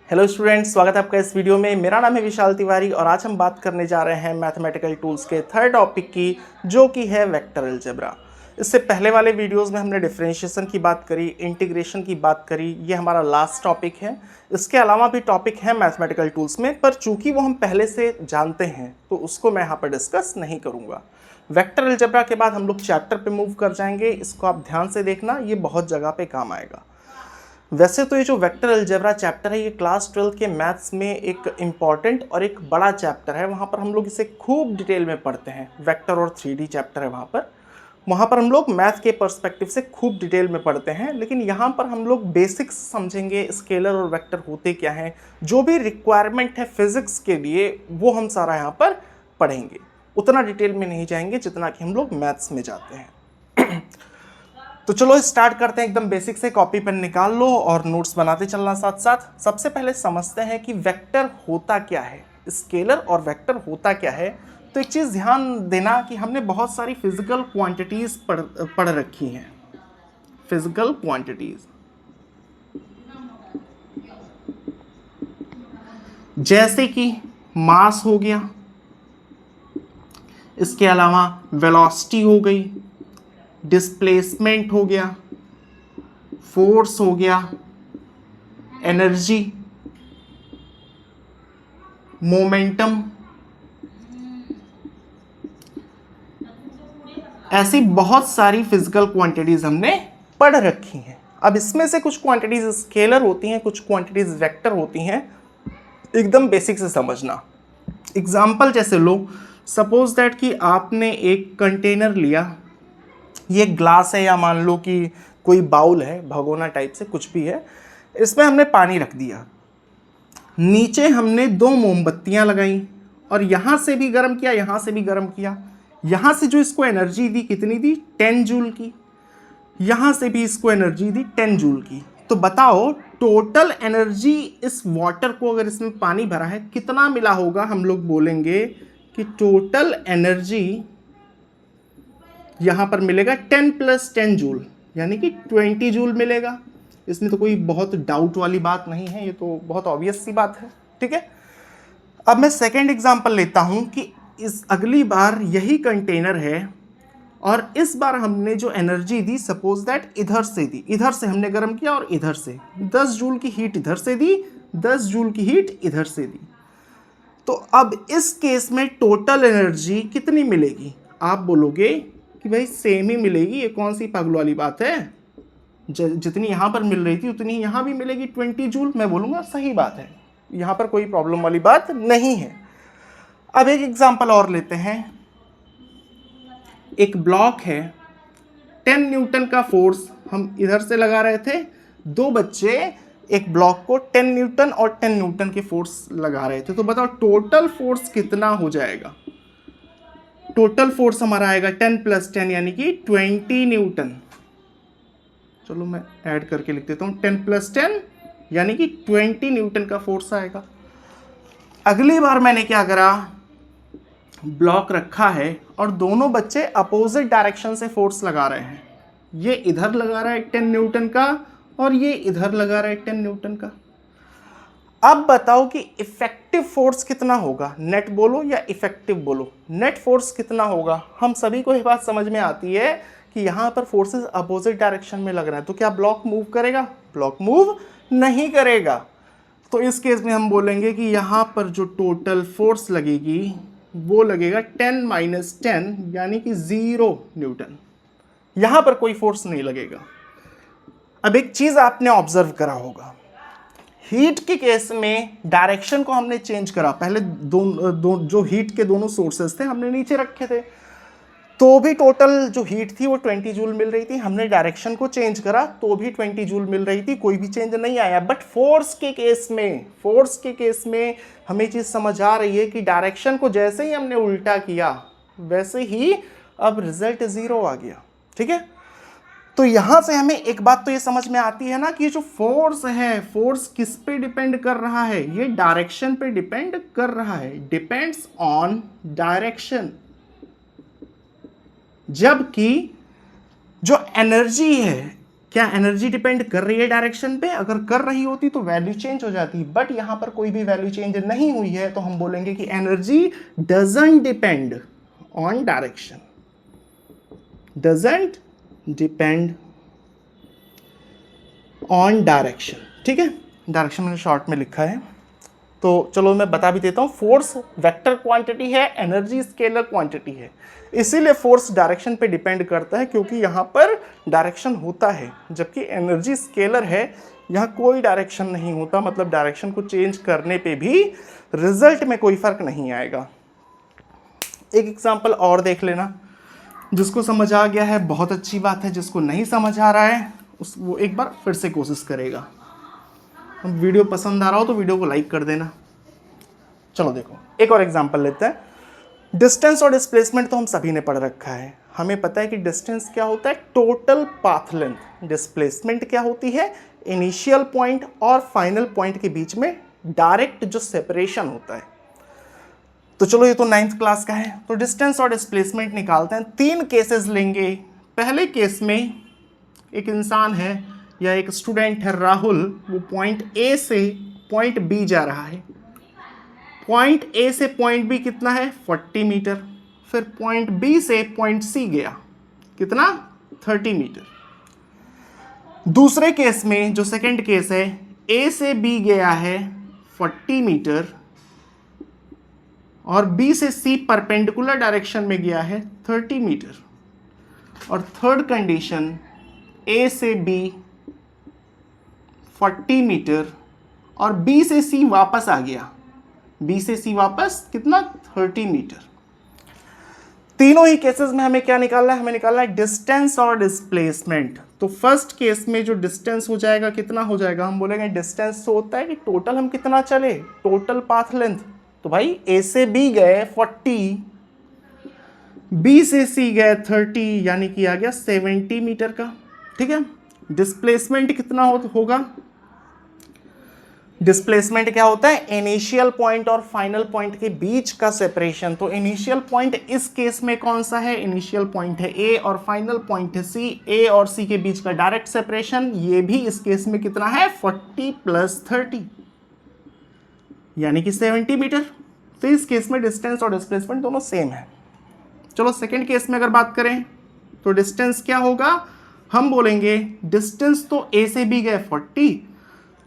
Hello students, स्वागत है आपका इस वीडियो में। मेरा नाम है विशाल तिवारी और आज हम बात करने जा रहे हैं मैथमेटिकल टूल्स के थर्ड टॉपिक की, जो कि है वेक्टर अलजेब्रा। इससे पहले वाले वीडियोस में हमने डिफरेंशिएशन की बात करी, इंटीग्रेशन की बात करी, ये हमारा लास्ट टॉपिक है। इसके अलावा भी टॉपिक है मैथमेटिकल टूल्स में, पर चूंकि वो हम पहले से जानते हैं तो उसको मैं यहाँ पर डिस्कस नहीं करूँगा। वेक्टर अलजेब्रा के बाद हम लोग चैप्टर पे मूव कर जाएंगे। इसको आप ध्यान से देखना, ये बहुत जगह पे काम आएगा। वैसे तो ये जो वेक्टर अलजेब्रा चैप्टर है, ये क्लास 12 के मैथ्स में एक इम्पॉर्टेंट और एक बड़ा चैप्टर है। वहाँ पर हम लोग इसे खूब डिटेल में पढ़ते हैं। वेक्टर और 3D चैप्टर है वहाँ पर हम लोग मैथ के पर्सपेक्टिव से खूब डिटेल में पढ़ते हैं। लेकिन यहाँ पर हम लोग बेसिक्स समझेंगे, स्केलर और वेक्टर होते क्या हैं, जो भी रिक्वायरमेंट है फिजिक्स के लिए वो हम सारा यहाँ पर पढ़ेंगे। उतना डिटेल में नहीं जाएंगे जितना कि हम लोग मैथ्स में जाते हैं। तो चलो स्टार्ट करते हैं। एकदम बेसिक से कॉपी पेन निकाल लो और नोट्स बनाते चलना साथ साथ। सबसे पहले समझते हैं कि वेक्टर होता क्या है, स्केलर और वेक्टर होता क्या है। तो एक चीज़ ध्यान देना कि हमने बहुत सारी फिजिकल क्वांटिटीज़ पढ़ रखी हैं। फिजिकल क्वांटिटीज़ जैसे कि मास हो गया, इसके अलावा वेलोसिटी हो गई, डिस्प्लेसमेंट हो गया, फोर्स हो गया, एनर्जी, मोमेंटम, ऐसी बहुत सारी फिजिकल क्वांटिटीज हमने पढ़ रखी हैं। अब इसमें से कुछ क्वांटिटीज स्केलर होती हैं, कुछ क्वांटिटीज वेक्टर होती हैं। एकदम बेसिक से समझना। एग्जाम्पल जैसे लो, सपोज दैट कि आपने एक कंटेनर लिया, ये ग्लास है या मान लो कि कोई बाउल है, भगोना टाइप से कुछ भी है। इसमें हमने पानी रख दिया, नीचे हमने 2 मोमबत्तियां लगाई और यहाँ से भी गर्म किया, यहाँ से भी गर्म किया। यहाँ से जो इसको एनर्जी दी कितनी दी, 10 जूल की। यहाँ से भी इसको एनर्जी दी 10 जूल की। तो बताओ टोटल एनर्जी इस वाटर को, अगर इसमें पानी भरा है, कितना मिला होगा। हम लोग बोलेंगे कि टोटल एनर्जी यहाँ पर मिलेगा 10 + 10 जूल, यानी कि 20 जूल मिलेगा। इसमें तो कोई बहुत डाउट वाली बात नहीं है, ये तो बहुत ऑब्वियस सी बात है। ठीक है, अब मैं सेकेंड एग्जांपल लेता हूं कि इस अगली बार यही कंटेनर है और इस बार हमने जो एनर्जी दी, सपोज दैट इधर से दी, इधर से हमने गर्म किया और इधर से 10 जूल की हीट इधर से दी, 10 जूल की हीट इधर से दी। तो अब इस केस में टोटल एनर्जी कितनी मिलेगी। आप बोलोगे कि भाई सेम ही मिलेगी, ये कौन सी पागल वाली बात है, जितनी यहाँ पर मिल रही थी उतनी यहाँ भी मिलेगी 20 जूल। मैं बोलूँगा सही बात है, यहाँ पर कोई प्रॉब्लम वाली बात नहीं है। अब एक एग्जांपल और लेते हैं। एक ब्लॉक है, 10 न्यूटन का फोर्स हम इधर से लगा रहे थे। 2 बच्चे एक ब्लॉक को 10 न्यूटन और 10 न्यूटन के फोर्स लगा रहे थे। तो बताओ टोटल फोर्स कितना हो जाएगा। टोटल फोर्स हमारा आएगा 10 + 10 यानी कि 20 न्यूटन। चलो मैं ऐड करके लिख देता हूँ, 10 + 10 यानी कि 20 न्यूटन का फोर्स आएगा। अगली बार मैंने क्या करा, ब्लॉक रखा है और दोनों बच्चे अपोजिट डायरेक्शन से फोर्स लगा रहे हैं। ये इधर लगा रहा है 10 न्यूटन का और ये इधर लगा रहा है 10 न्यूटन का। अब बताओ कि इफेक्टिव फोर्स कितना होगा। नेट बोलो या इफेक्टिव बोलो, नेट फोर्स कितना होगा। हम सभी को ये बात समझ में आती है कि यहाँ पर फोर्सेस अपोजिट डायरेक्शन में लग रहा है, तो क्या ब्लॉक मूव करेगा? ब्लॉक मूव नहीं करेगा। तो इस केस में हम बोलेंगे कि यहाँ पर जो टोटल फोर्स लगेगी वो लगेगा 10 - 10 यानी कि 0 न्यूटन। यहाँ पर कोई फोर्स नहीं लगेगा। अब एक चीज़ आपने ऑब्जर्व करा होगा, हीट के केस में डायरेक्शन को हमने चेंज करा। पहले जो हीट के दोनों सोर्सेस थे हमने नीचे रखे थे, तो भी टोटल जो हीट थी वो 20 जूल मिल रही थी। हमने डायरेक्शन को चेंज करा तो भी 20 जूल मिल रही थी, कोई भी चेंज नहीं आया। बट फोर्स के केस में हमें चीज़ समझ आ रही है कि डायरेक्शन को जैसे ही हमने उल्टा किया वैसे ही अब रिजल्ट 0 आ गया। ठीक है, तो यहां से हमें एक बात तो ये समझ में आती है ना कि जो फोर्स है, फोर्स किस पे डिपेंड कर रहा है, ये डायरेक्शन पे डिपेंड कर रहा है, डिपेंड्स ऑन डायरेक्शन। जबकि जो एनर्जी है, क्या एनर्जी डिपेंड कर रही है डायरेक्शन पे? अगर कर रही होती तो वैल्यू चेंज हो जाती, बट यहां पर कोई भी वैल्यू चेंज नहीं हुई है, तो हम बोलेंगे कि energy doesn't depend on direction, doesn't depend on direction. ठीक है, डायरेक्शन मैंने शॉर्ट में लिखा है, तो चलो मैं बता भी देता हूँ। फोर्स वेक्टर क्वांटिटी है, एनर्जी स्केलर क्वांटिटी है, इसीलिए फोर्स डायरेक्शन पे डिपेंड करता है, क्योंकि यहाँ पर डायरेक्शन होता है, जबकि एनर्जी स्केलर है, यहाँ कोई डायरेक्शन नहीं होता, मतलब डायरेक्शन को चेंज करने पे भी रिजल्ट में कोई फर्क नहीं आएगा। एक एग्जांपल और देख लेना, जिसको समझ आ गया है बहुत अच्छी बात है, जिसको नहीं समझ आ रहा है वो एक बार फिर से कोशिश करेगा। वीडियो पसंद आ रहा हो तो वीडियो को लाइक कर देना। चलो देखो एक और एग्जांपल लेते हैं। डिस्टेंस और डिस्प्लेसमेंट तो हम सभी ने पढ़ रखा है, हमें पता है कि डिस्टेंस क्या होता है, टोटल पाथ लेंथ। डिस्प्लेसमेंट क्या होती है, इनिशियल पॉइंट और फाइनल पॉइंट के बीच में डायरेक्ट जो सेपरेशन होता है। तो चलो ये तो 9th क्लास का है, तो डिस्टेंस और डिस्प्लेसमेंट निकालते हैं। 3 केसेस लेंगे। पहले केस में एक इंसान है या एक स्टूडेंट है राहुल, वो पॉइंट ए से पॉइंट बी जा रहा है। पॉइंट ए से पॉइंट बी कितना है, 40 मीटर। फिर पॉइंट बी से पॉइंट सी गया, कितना, 30 मीटर। दूसरे केस में जो सेकंड केस है, ए से बी गया है 40 मीटर और बी से सी परपेंडिकुलर डायरेक्शन में गया है 30 मीटर। और थर्ड कंडीशन, ए से बी 40 मीटर और बी से सी वापस आ गया, बी से सी वापस कितना, 30 मीटर। तीनों ही केसेस में हमें क्या निकालना है, हमें निकालना है डिस्टेंस और डिस्प्लेसमेंट। तो फर्स्ट केस में जो डिस्टेंस हो जाएगा कितना हो जाएगा, हम बोलेंगे डिस्टेंस तो होता है कि टोटल हम कितना चले, टोटल पाथ लेंथ। तो भाई ए से बी गए 40, बी से सी गए 30, यानी कि आ गया 70 मीटर का। ठीक है, डिस्प्लेसमेंट कितना होगा, डिस्प्लेसमेंट क्या होता है, इनिशियल पॉइंट और फाइनल पॉइंट के बीच का सेपरेशन। तो इनिशियल पॉइंट इस केस में कौन सा है, इनिशियल पॉइंट है ए और फाइनल पॉइंट है सी। ए और सी के बीच का डायरेक्ट सेपरेशन, ये भी इस केस में कितना है, 40 + 30 यानी कि 70 मीटर। तो इस केस में डिस्टेंस और डिस्प्लेसमेंट दोनों सेम है। चलो सेकेंड केस में अगर बात करें तो डिस्टेंस क्या होगा, हम बोलेंगे डिस्टेंस तो ए से बी गए 40,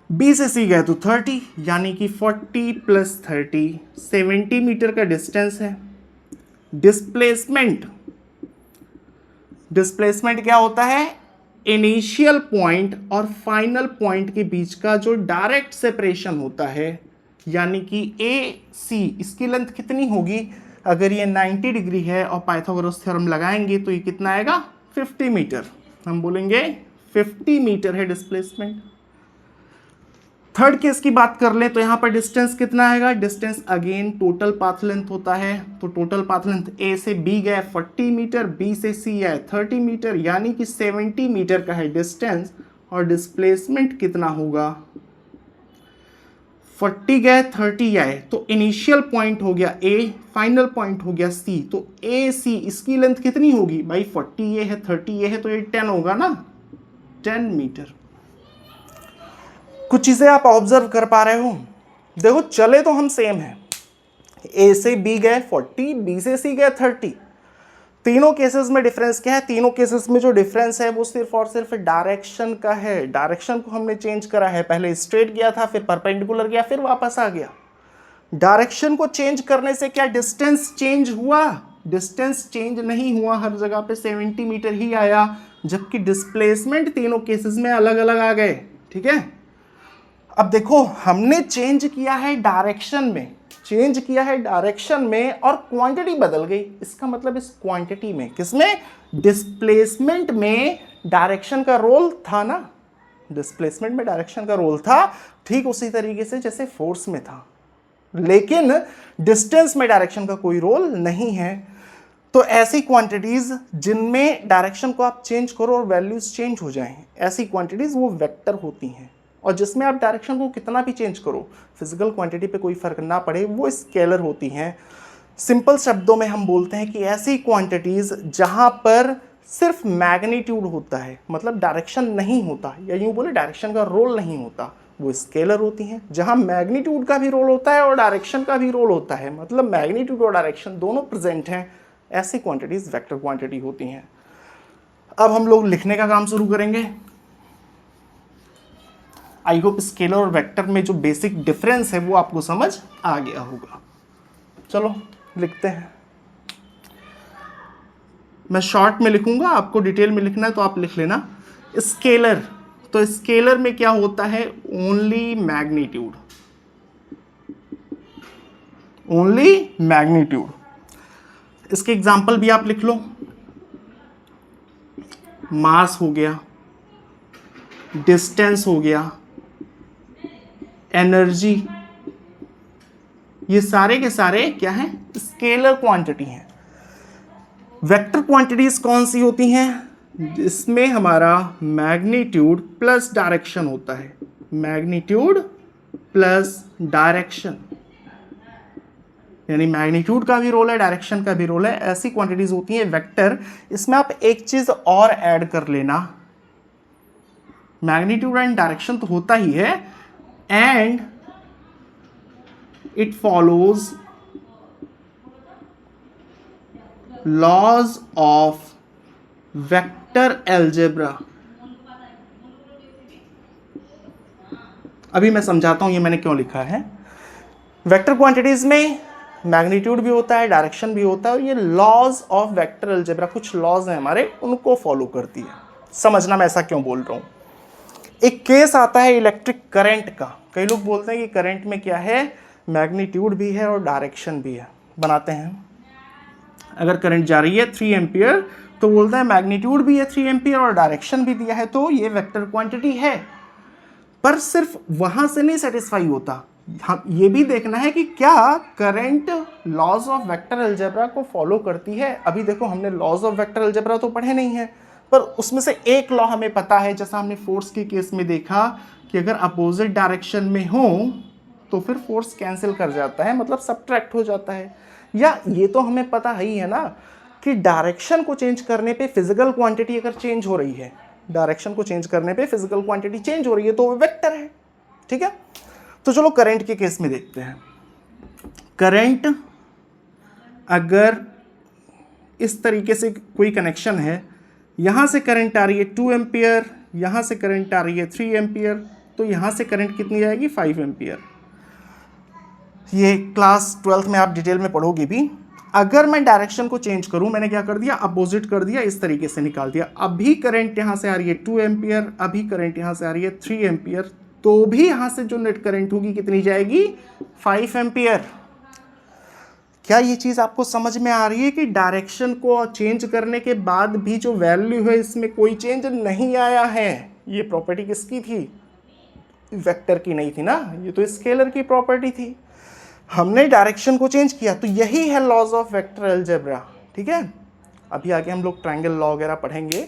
बी से सी गए तो 30, यानी कि 40 + 30 70 मीटर का डिस्टेंस है। डिस्प्लेसमेंट, डिस्प्लेसमेंट क्या होता है, इनिशियल पॉइंट और फाइनल पॉइंट के बीच का जो डायरेक्ट सेपरेशन होता है, यानी कि ए सी, इसकी लेंथ कितनी होगी, अगर ये 90 डिग्री है और पाइथागोरस थ्योरम लगाएंगे तो ये कितना आएगा, 50 मीटर। हम बोलेंगे 50 मीटर है डिस्प्लेसमेंट। थर्ड केस की बात कर लें तो यहाँ पर डिस्टेंस कितना आएगा, distance again total path length होता है। तो टोटल पाथ लेंथ ए से बी गए 40 मीटर, बी से सी आए 30 मीटर, यानी कि 70 मीटर का है डिस्टेंस। और डिस्प्लेसमेंट कितना होगा, 40 गए 30 आए, तो इनिशियल पॉइंट हो गया ए, फाइनल पॉइंट हो गया सी। तो ए सी इसकी लेंथ कितनी होगी भाई, 40 ये है 30 ये है, तो ये 10 होगा ना, 10 मीटर। कुछ चीजें आप ऑब्जर्व कर पा रहे हो, देखो चले तो हम सेम हैं, ए से बी गए 40, बी से सी गए 30। तीनों केसेस में डिफरेंस क्या है, तीनों केसेस में जो डिफरेंस है वो सिर्फ और सिर्फ डायरेक्शन का है। डायरेक्शन को हमने चेंज करा है, पहले स्ट्रेट गया था, फिर परपेंडिकुलर गया, फिर वापस आ गया। डायरेक्शन को चेंज करने से क्या डिस्टेंस चेंज हुआ, डिस्टेंस चेंज नहीं हुआ, हर जगह पे 70 मीटर ही आया, जबकि डिस्प्लेसमेंट तीनों केसेस में अलग अलग आ गए। ठीक है, अब देखो हमने चेंज किया है डायरेक्शन में, चेंज किया है डायरेक्शन में और क्वांटिटी बदल गई। इसका मतलब इस क्वांटिटी में, किसमें, डिस्प्लेसमेंट में डायरेक्शन का रोल था ना, डिस्प्लेसमेंट में डायरेक्शन का रोल था, ठीक उसी तरीके से जैसे फोर्स में था। लेकिन डिस्टेंस में डायरेक्शन का कोई रोल नहीं है। तो ऐसी क्वांटिटीज जिनमें डायरेक्शन को आप चेंज करो और वैल्यूज चेंज हो जाएं, ऐसी क्वांटिटीज वो वेक्टर होती हैं। और जिसमें आप डायरेक्शन को कितना भी चेंज करो, फिजिकल क्वांटिटी पे कोई फर्क ना पड़े, वो स्केलर होती हैं। सिंपल शब्दों में हम बोलते हैं कि ऐसी क्वांटिटीज जहां पर सिर्फ मैग्नीट्यूड होता है, मतलब डायरेक्शन नहीं होता, या यूँ बोले डायरेक्शन का रोल नहीं होता, वो स्केलर होती हैं। जहाँ मैग्नीट्यूड का भी रोल होता है और डायरेक्शन का भी रोल होता है, मतलब मैग्नीट्यूड और डायरेक्शन दोनों प्रेजेंट हैं, ऐसी क्वांटिटीज वेक्टर क्वांटिटी होती हैं। अब हम लोग लिखने का काम शुरू करेंगे। आई होप स्केलर और वेक्टर में जो बेसिक डिफरेंस है वो आपको समझ आ गया होगा। चलो लिखते हैं। मैं शॉर्ट में लिखूंगा, आपको डिटेल में लिखना है तो आप लिख लेना। स्केलर, तो स्केलर में क्या होता है, ओनली मैग्नीट्यूड, ओनली मैग्नीट्यूड। इसके एग्जांपल भी आप लिख लो, मास हो गया, डिस्टेंस हो गया, एनर्जी, ये सारे के सारे क्या हैं, स्केलर क्वांटिटी हैं। वेक्टर क्वांटिटीज कौन सी होती हैं, इसमें हमारा मैग्नीट्यूड प्लस डायरेक्शन होता है, मैग्नीट्यूड प्लस डायरेक्शन, यानी मैग्नीट्यूड का भी रोल है, डायरेक्शन का भी रोल है, ऐसी क्वांटिटीज होती हैं वेक्टर। इसमें आप एक चीज और ऐड कर लेना, मैग्नीट्यूड एंड डायरेक्शन तो होता ही है, and it follows laws of vector algebra. अभी मैं समझाता हूं ये मैंने क्यों लिखा है। वेक्टर क्वांटिटीज में मैग्नीट्यूड भी होता है, डायरेक्शन भी होता है, और ये लॉज ऑफ वेक्टर अलजेब्रा, कुछ लॉज हैं हमारे, उनको फॉलो करती है। समझना मैं ऐसा क्यों बोल रहा हूं। एक केस आता है इलेक्ट्रिक करंट का। कई लोग बोलते हैं कि करंट में क्या है, मैग्नीट्यूड भी है और डायरेक्शन भी है। बनाते हैं, अगर करंट जा रही है 3 एम्पियर तो बोलते हैं मैग्नीट्यूड भी है 3 एम्पियर और डायरेक्शन भी दिया है, तो ये वेक्टर क्वांटिटी है। पर सिर्फ वहां से नहीं सेटिस्फाई होता, हम ये भी देखना है कि क्या current laws of vector algebra को फॉलो करती है। अभी देखो हमने लॉज ऑफ वेक्टर अलजेब्रा तो पढ़े नहीं है, पर उसमें से एक लॉ हमें पता है, जैसा हमने फोर्स के केस में देखा कि अगर अपोजिट डायरेक्शन में हो तो फिर फोर्स कैंसिल कर जाता है, मतलब सब्ट्रैक्ट हो जाता है। या ये तो हमें पता ही है ना कि डायरेक्शन को चेंज करने पे फिजिकल क्वांटिटी अगर चेंज हो रही है, डायरेक्शन को चेंज करने पे फिजिकल क्वांटिटी चेंज हो रही है तो वो वेक्टर है। ठीक है, तो चलो करंट के केस में देखते हैं। करंट अगर इस तरीके से कोई कनेक्शन है, यहां से करंट आ रही है 2 एम्पियर, यहां से करंट आ रही है 3 एम्पियर, तो यहां से करंट कितनी आएगी 5 एम्पियर। ये क्लास 12th में आप डिटेल में पढ़ोगे भी। अगर मैं डायरेक्शन को चेंज करूं, मैंने क्या कर दिया, अपोजिट कर दिया, इस तरीके से निकाल दिया। अभी करंट यहां से आ रही है 2 एम्पियर, अभी करंट यहां से आ रही है 3 एम्पियर, तो भी यहां से जो नेट करंट होगी कितनी जाएगी, 5 एम्पियर। क्या ये चीज आपको समझ में आ रही है कि डायरेक्शन को चेंज करने के बाद भी जो वैल्यू है इसमें कोई चेंज नहीं आया है। ये प्रॉपर्टी किसकी थी, वेक्टर की नहीं थी ना, ये तो स्केलर की प्रॉपर्टी थी। हमने डायरेक्शन को चेंज किया, तो यही है लॉज ऑफ वेक्टर अलजेब्रा। ठीक है, अभी आगे हम लोग ट्रायंगल लॉ वगैरह पढ़ेंगे।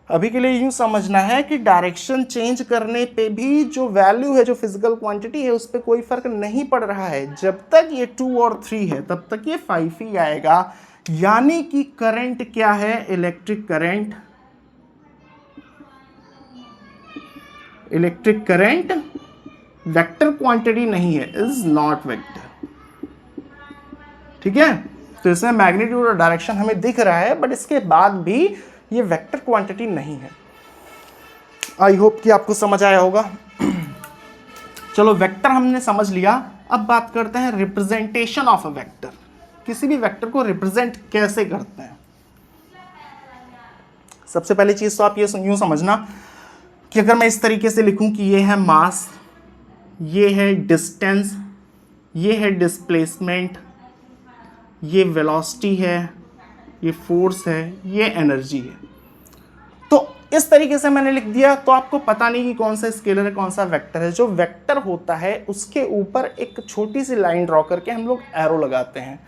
अभी के लिए यूं समझना है कि डायरेक्शन चेंज करने पे भी जो वैल्यू है, जो फिजिकल क्वांटिटी है, उस पर कोई फर्क नहीं पड़ रहा है। जब तक ये 2 और 3 है तब तक ये 5 ही आएगा। यानी कि करंट क्या है, electric current, electric current vector quantity नहीं है, इज नॉट वेक्टर। ठीक है, तो इसमें मैग्नीट्यूड और डायरेक्शन हमें दिख रहा है, बट इसके बाद भी ये वेक्टर क्वांटिटी नहीं है। आई होप कि आपको समझ आया होगा। चलो वेक्टर हमने समझ लिया, अब बात करते हैं रिप्रेजेंटेशन ऑफ अ वेक्टर। किसी भी वेक्टर को रिप्रेजेंट कैसे करते हैं। सबसे पहली चीज तो आप ये यूं समझना कि अगर मैं इस तरीके से लिखूं कि ये है मास, ये है डिस्टेंस, ये है डिस्प्लेसमेंट, ये वेलोसिटी है, ये फोर्स है, ये एनर्जी है, तो इस तरीके से मैंने लिख दिया, तो आपको पता नहीं कि कौन सा स्केलर है कौन सा वेक्टर है। जो वेक्टर होता है उसके ऊपर एक छोटी सी लाइन ड्रॉ करके हम लोग एरो लगाते हैं।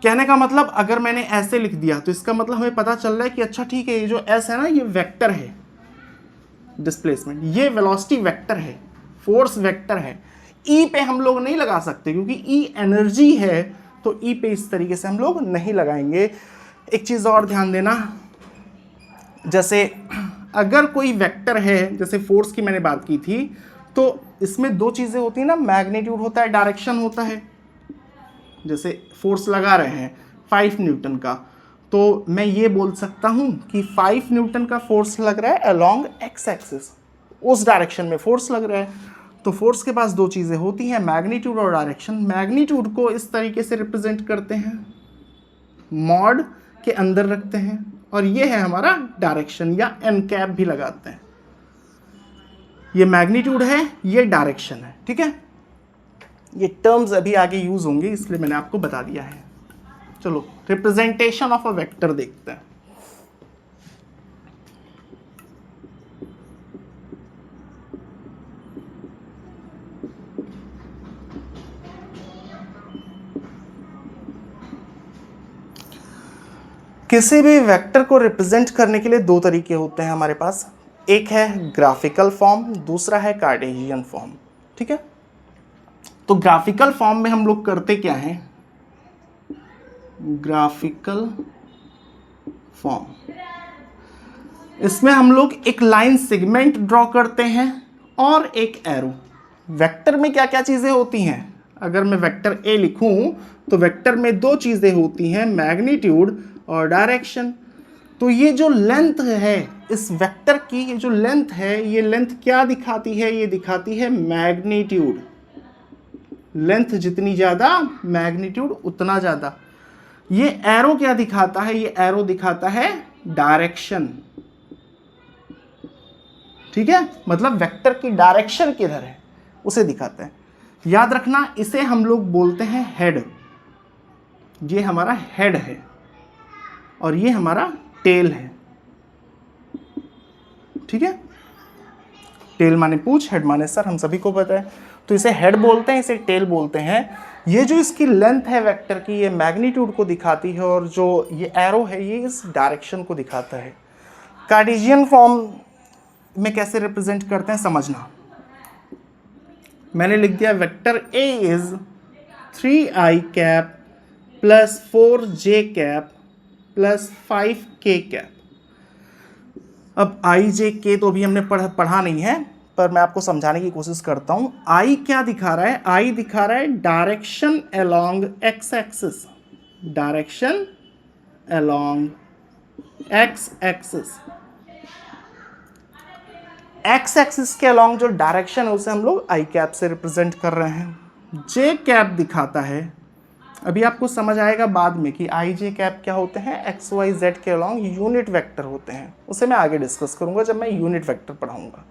कहने का मतलब अगर मैंने ऐसे लिख दिया तो इसका मतलब हमें पता चल रहा है कि अच्छा ठीक है, ये जो एस है ना, ये वेक्टर है डिस्प्लेसमेंट, ये वेलोसिटी वेक्टर है, फोर्स वेक्टर है। ई पे हम लोग नहीं लगा सकते क्योंकि ई एनर्जी है, तो ई पे इस तरीके से हम लोग नहीं लगाएंगे। एक चीज और ध्यान देना, जैसे अगर कोई वेक्टर है, जैसे फोर्स की मैंने बात की थी, तो इसमें दो चीज़ें होती हैं ना, मैग्नीट्यूड होता है, डायरेक्शन होता है। जैसे फोर्स लगा रहे हैं 5 न्यूटन का, तो मैं ये बोल सकता हूँ कि 5 न्यूटन का फोर्स लग रहा है अलोंग एक्स एक्सिस, उस डायरेक्शन में फोर्स लग रहा है। तो फोर्स के पास दो चीज़ें होती हैं, मैग्नीट्यूड और डायरेक्शन। मैग्नीट्यूड को इस तरीके से रिप्रेजेंट करते हैं, मॉड के अंदर रखते हैं, और ये है हमारा डायरेक्शन, या एन कैप भी लगाते हैं। ये मैग्नीट्यूड है, ये डायरेक्शन है, ठीक है। ये टर्म्स अभी आगे यूज होंगे, इसलिए मैंने आपको बता दिया है। चलो रिप्रेजेंटेशन ऑफ अ वेक्टर देखते हैं। किसी भी वेक्टर को रिप्रेजेंट करने के लिए दो तरीके होते हैं हमारे पास, एक है ग्राफिकल फॉर्म, दूसरा है कार्टेशियन फॉर्म, ठीक है। तो ग्राफिकल फॉर्म में हम लोग करते क्या हैं, ग्राफिकल फॉर्म, इसमें हम लोग एक लाइन सेगमेंट ड्रॉ करते हैं और एक एरो। वेक्टर में क्या क्या चीज़ें होती हैं, अगर मैं वेक्टर ए लिखूं तो वेक्टर में दो चीज़ें होती हैं, मैग्नीट्यूड और डायरेक्शन। तो ये जो लेंथ है इस वेक्टर की, ये जो लेंथ है, ये लेंथ क्या दिखाती है, ये दिखाती है मैग्नीट्यूड। लेंथ जितनी ज़्यादा मैग्नीट्यूड उतना ज़्यादा। ये एरो क्या दिखाता है, ये एरो दिखाता है डायरेक्शन, ठीक है। मतलब वेक्टर की डायरेक्शन किधर है उसे दिखाता है। याद रखना, इसे हम लोग बोलते हैं हेड। ये हमारा हेड है और ये हमारा टेल है, ठीक है। टेल माने पूंछ, हेड माने सर, हम सभी को पता है। तो इसे हेड बोलते हैं, इसे टेल बोलते हैं। ये जो इसकी लेंथ है वेक्टर की, ये मैग्नीट्यूड को दिखाती है, और जो ये एरो है ये इस डायरेक्शन को दिखाता है। कार्टेशियन फॉर्म में कैसे रिप्रेजेंट करते हैं समझना। मैंने लिख दिया vector A is 3i cap plus 4j cap plus 5k cap. अब आई जे के तो अभी हमने पढ़ा नहीं है, पर मैं आपको समझाने की कोशिश करता हूं। आई क्या दिखा रहा है, आई दिखा रहा है direction along x axis, direction along x axis. X axis के अलोंग जो डायरेक्शन है उसे हम लोग आई कैप से रिप्रेजेंट कर रहे हैं। जे कैप दिखाता है, अभी आपको समझ आएगा बाद में कि आई जे कैप क्या होते हैं, एक्स वाई जेड के अलोंग यूनिट वेक्टर होते हैं। उसे मैं आगे डिस्कस करूंगा जब मैं यूनिट वेक्टर पढ़ाऊंगा,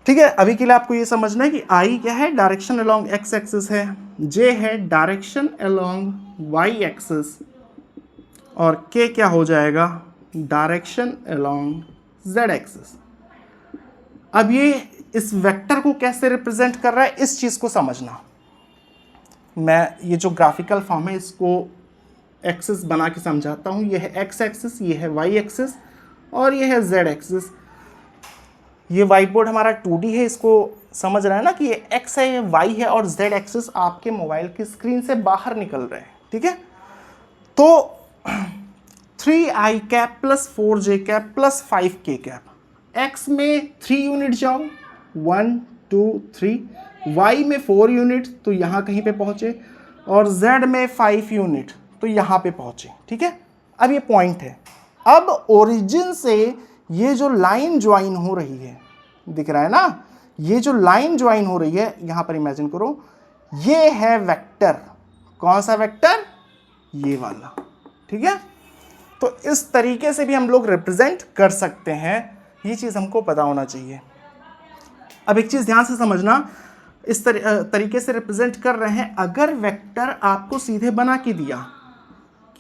ठीक है। अभी के लिए आपको ये समझना है कि आई क्या है, डायरेक्शन अलोंग एक्स एक्सिस है, जे है डायरेक्शन अलोंग वाई एक्सिस, और के क्या हो जाएगा, डायरेक्शन अलोंग जेड एक्सिस। अब ये इस वेक्टर को कैसे रिप्रेजेंट कर रहा है, इस चीज़ को समझना। मैं ये जो ग्राफिकल फॉर्म है इसको एक्सिस बना के समझाता हूँ। ये है एक्स एक्सिस, ये है वाई एक्सिस, और ये है जेड एक्सिस। ये वाइट बोर्ड हमारा 2D है, इसको समझ रहा है ना कि ये एक्स है, ये वाई है, और जेड एक्सिस आपके मोबाइल की स्क्रीन से बाहर निकल रहे हैं, ठीक है। तो 3i cap plus 4j cap plus 5k cap. X में 3 यूनिट जाओ, 1 2 3, वाई में 4 यूनिट तो यहाँ कहीं पे पहुँचे, और जेड में 5 यूनिट तो यहाँ पे पहुँचे, ठीक है। अब ये पॉइंट है। अब ओरिजिन से ये जो लाइन ज्वाइन हो रही है, दिख रहा है ना, ये जो लाइन ज्वाइन हो रही है, यहाँ पर इमेजिन करो, ये है वेक्टर। कौन सा वेक्टर, ये वाला, ठीक है। तो इस तरीके से भी हम लोग रिप्रेजेंट कर सकते हैं, ये चीज़ हमको पता होना चाहिए। अब एक चीज़ ध्यान से समझना, इस तरीके से रिप्रेजेंट कर रहे हैं। अगर वेक्टर आपको सीधे बना के दिया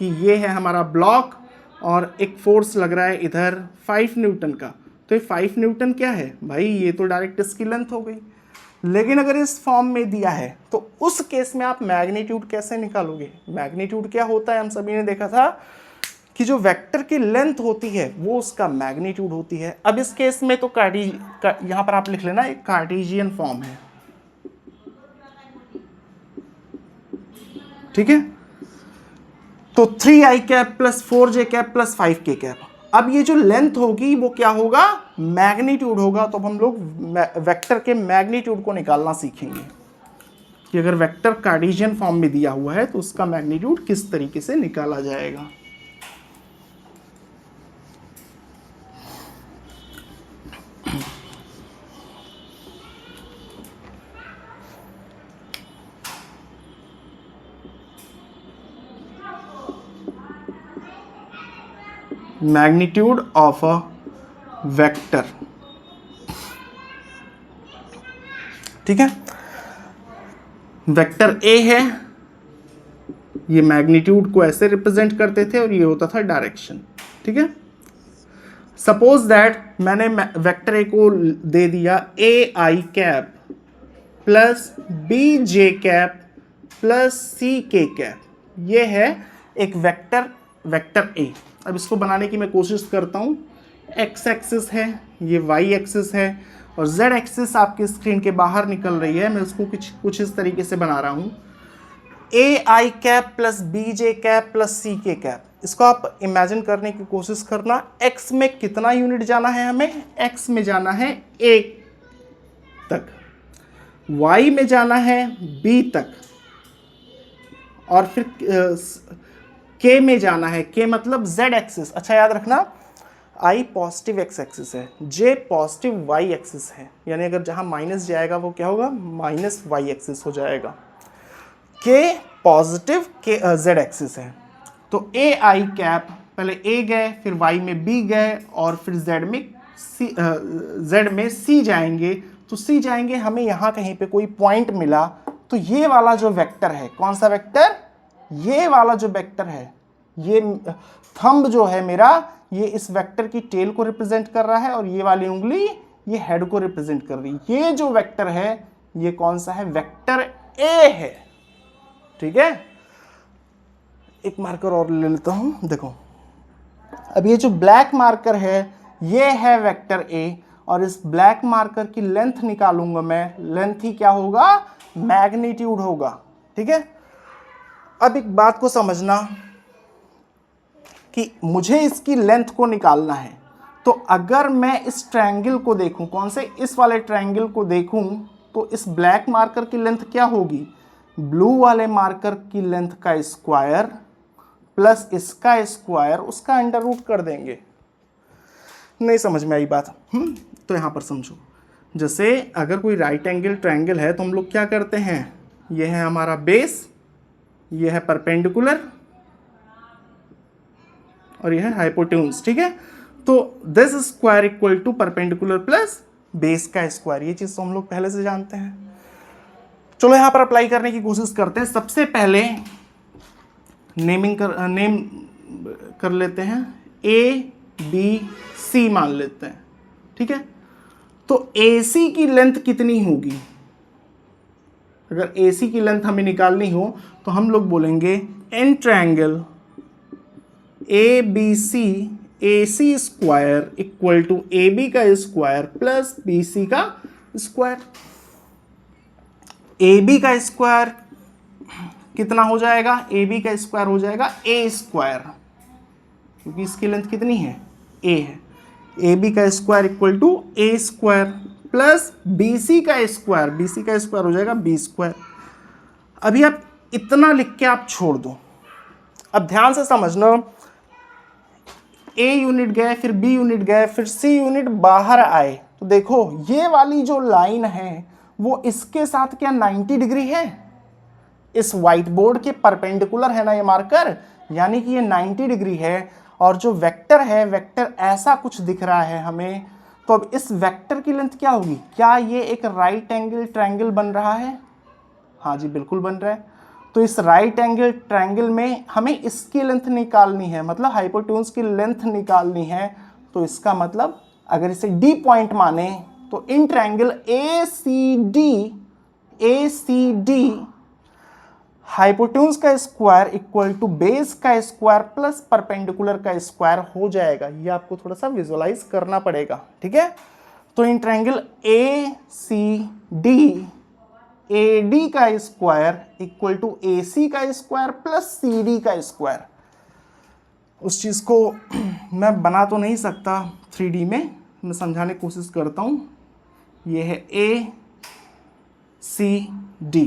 कि ये है हमारा ब्लॉक और एक फोर्स लग रहा है इधर 5 न्यूटन का, तो ये 5 न्यूटन क्या है भाई, ये तो डायरेक्ट इसकी लेंथ हो गई। लेकिन अगर इस फॉर्म में दिया है तो उस केस में आप मैग्नीट्यूड कैसे निकालोगे। मैग्नीट्यूड क्या होता है, हम सभी ने देखा था कि जो वेक्टर की लेंथ होती है वो उसका मैग्नीट्यूड होती है। अब इस केस में तो यहाँ पर आप लिख लेना, एक कार्टेशियन फॉर्म है, ठीक है। तो 3i cap plus 4j cap plus 5k cap. अब ये जो लेंथ होगी वो क्या होगा, मैग्नीट्यूड होगा। तो अब हम लोग वेक्टर के मैग्नीट्यूड को निकालना सीखेंगे कि अगर वेक्टर कार्टेशियन फॉर्म में दिया हुआ है तो उसका मैग्नीट्यूड किस तरीके से निकाला जाएगा। मैग्नीट्यूड ऑफ अ वेक्टर, ठीक है। वेक्टर ए है, ये मैग्नीट्यूड को ऐसे रिप्रेजेंट करते थे और ये होता था डायरेक्शन, ठीक है। सपोज दैट मैंने वेक्टर ए को दे दिया A I cap plus B J cap plus C K cap, ये है एक वेक्टर ए। अब इसको बनाने की मैं कोशिश करता हूँ। एक्स एक्सिस है, ये वाई एक्सिस है और जेड एक्सिस आपकी स्क्रीन के बाहर निकल रही है। मैं उसको कुछ इस तरीके से बना रहा हूँ, A I cap plus B J cap plus C K cap. इसको आप इमेजिन करने की कोशिश करना, एक्स में कितना यूनिट जाना है हमें, एक्स में जाना है ए तक, वाई में जाना है बी तक और फिर के में जाना है, के मतलब जेड एक्सिस। अच्छा याद रखना, आई पॉजिटिव एक्स एक्सिस है, जे पॉजिटिव वाई एक्सिस है, यानी अगर जहां माइनस जाएगा वो क्या होगा, माइनस वाई एक्सिस हो जाएगा। के पॉजिटिव के जेड एक्सिस है। तो ए आई कैप, पहले ए गए फिर वाई में बी गए और फिर जेड में सी जाएंगे। तो सी जाएंगे, हमें यहाँ कहीं पे कोई पॉइंट मिला तो ये वाला जो वेक्टर है, कौन सा वेक्टर, ये वाला जो वेक्टर है, ये थंब जो है मेरा, ये इस वेक्टर की टेल को रिप्रेजेंट कर रहा है और ये वाली उंगली ये हेड को रिप्रेजेंट कर रही है। ये जो वेक्टर है ये कौन सा है, वेक्टर ए है, ठीक है। एक मार्कर और ले लेता हूं, देखो अब ये जो ब्लैक मार्कर है ये है वेक्टर ए और इस ब्लैक मार्कर की लेंथ निकालूंगा मैं, लेंथ ही क्या होगा, मैग्नीट्यूड होगा, ठीक है। अब एक बात को समझना कि मुझे इसकी लेंथ को निकालना है, तो अगर मैं इस ट्रायंगल को देखूं, कौन से, इस वाले ट्रायंगल को देखूं, तो इस ब्लैक मार्कर की लेंथ क्या होगी, ब्लू वाले मार्कर की लेंथ का स्क्वायर प्लस इसका स्क्वायर, उसका अंडर रूट कर देंगे। नहीं समझ में आई बात, तो यहां पर समझो, जैसे अगर कोई राइट एंगल ट्रायंगल है तो हम लोग क्या करते हैं, यह है हमारा बेस, यह है परपेंडिकुलर और यह है हाइपोटेन्यूज, ठीक है। तो this square equal to perpendicular plus base का स्क्वायर, ये चीज तो हम लोग पहले से जानते हैं। चलो यहां पर अप्लाई करने की कोशिश करते हैं। सबसे पहले नेम कर लेते हैं, ए बी सी मान लेते हैं, ठीक है। तो AC की लेंथ कितनी होगी, अगर AC की लेंथ हमें निकालनी हो तो हम लोग बोलेंगे in triangle ABC AC square equal to AB का स्क्वायर प्लस BC का स्क्वायर। AB का स्क्वायर कितना हो जाएगा, AB का स्क्वायर हो जाएगा A स्क्वायर, क्योंकि इसकी लेंथ कितनी है, A है। AB का square equal to A square plus BC का स्क्वायर, BC का स्क्वायर हो जाएगा B स्क्वायर। अभी आप इतना लिख के आप छोड़ दो। अब ध्यान से समझना, A यूनिट गए फिर B यूनिट गए फिर C यूनिट बाहर आए, तो देखो ये वाली जो लाइन है वो इसके साथ क्या 90 डिग्री है, इस व्हाइट बोर्ड के परपेंडिकुलर है ना ये मार्कर, यानी कि ये 90 डिग्री है। और जो वेक्टर है, वेक्टर ऐसा कुछ दिख रहा है हमें, तो अब इस वेक्टर की लेंथ क्या होगी, क्या ये एक राइट एंगल ट्रायंगल बन रहा है, हाँ जी बिल्कुल बन रहा है। तो इस राइट एंगल ट्रायंगल में हमें इसकी लेंथ निकालनी है, मतलब हाइपोटेन्यूज की लेंथ निकालनी है। तो इसका मतलब अगर इसे डी पॉइंट माने तो इन ट्रायंगल ACD हाइपोटेन्यूज का स्क्वायर इक्वल टू बेस का स्क्वायर प्लस परपेंडिकुलर का स्क्वायर हो जाएगा। ये आपको थोड़ा सा विजुअलाइज करना पड़ेगा, ठीक है। तो इन ट्रायंगल ACD AD का स्क्वायर इक्वल टू AC का स्क्वायर प्लस CD का स्क्वायर। उस चीज़ को मैं बना तो नहीं सकता 3D में, मैं समझाने की कोशिश करता हूँ। ये है ACD,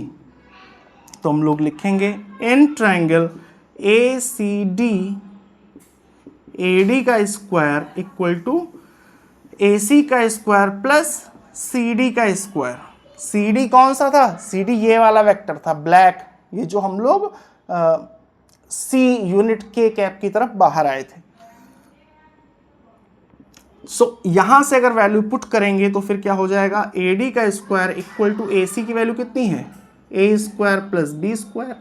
तो हम लोग लिखेंगे इन ट्रायंगल ACD AD का स्क्वायर इक्वल टू AC का स्क्वायर प्लस CD का स्क्वायर। CD कौन सा था? CD ये वाला वेक्टर था ब्लैक, ये जो हम लोग C यूनिट K कैप की तरफ बाहर आए थे। सो यहां से अगर वैल्यू पुट करेंगे तो फिर क्या हो जाएगा? AD का स्क्वायर इक्वल टू AC की वैल्यू कितनी है? A square plus B square.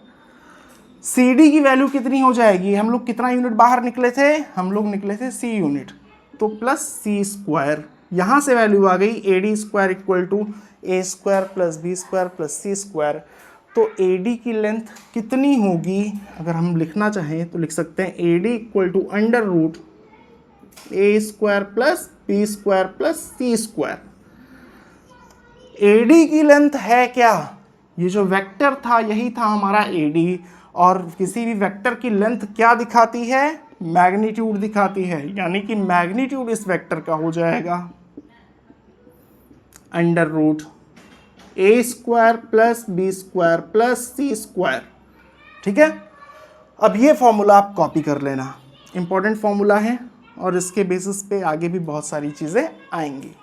CD की वैल्यू कितनी हो जाएगी? हम लोग कितना यूनिट बाहर निकले थे? हम लोग निकले थे C यूनिट, तो प्लस C स्क्वायर। यहां से वैल्यू आ गई AD square equal to A square plus B square plus C square. तो AD की लेंथ कितनी होगी? अगर हम लिखना चाहें तो लिख सकते हैं AD equal to under root A square plus B square plus C square. AD की लेंथ है क्या? ये जो वेक्टर था यही था हमारा AD, और किसी भी वेक्टर की लेंथ क्या दिखाती है? मैग्नीट्यूड दिखाती है, यानी कि मैग्नीट्यूड इस वेक्टर का हो जाएगा under root A square plus B square plus C square. ठीक है, अब ये फॉर्मूला आप कॉपी कर लेना, इंपॉर्टेंट फॉर्मूला है और इसके बेसिस पे आगे भी बहुत सारी चीजें आएंगी।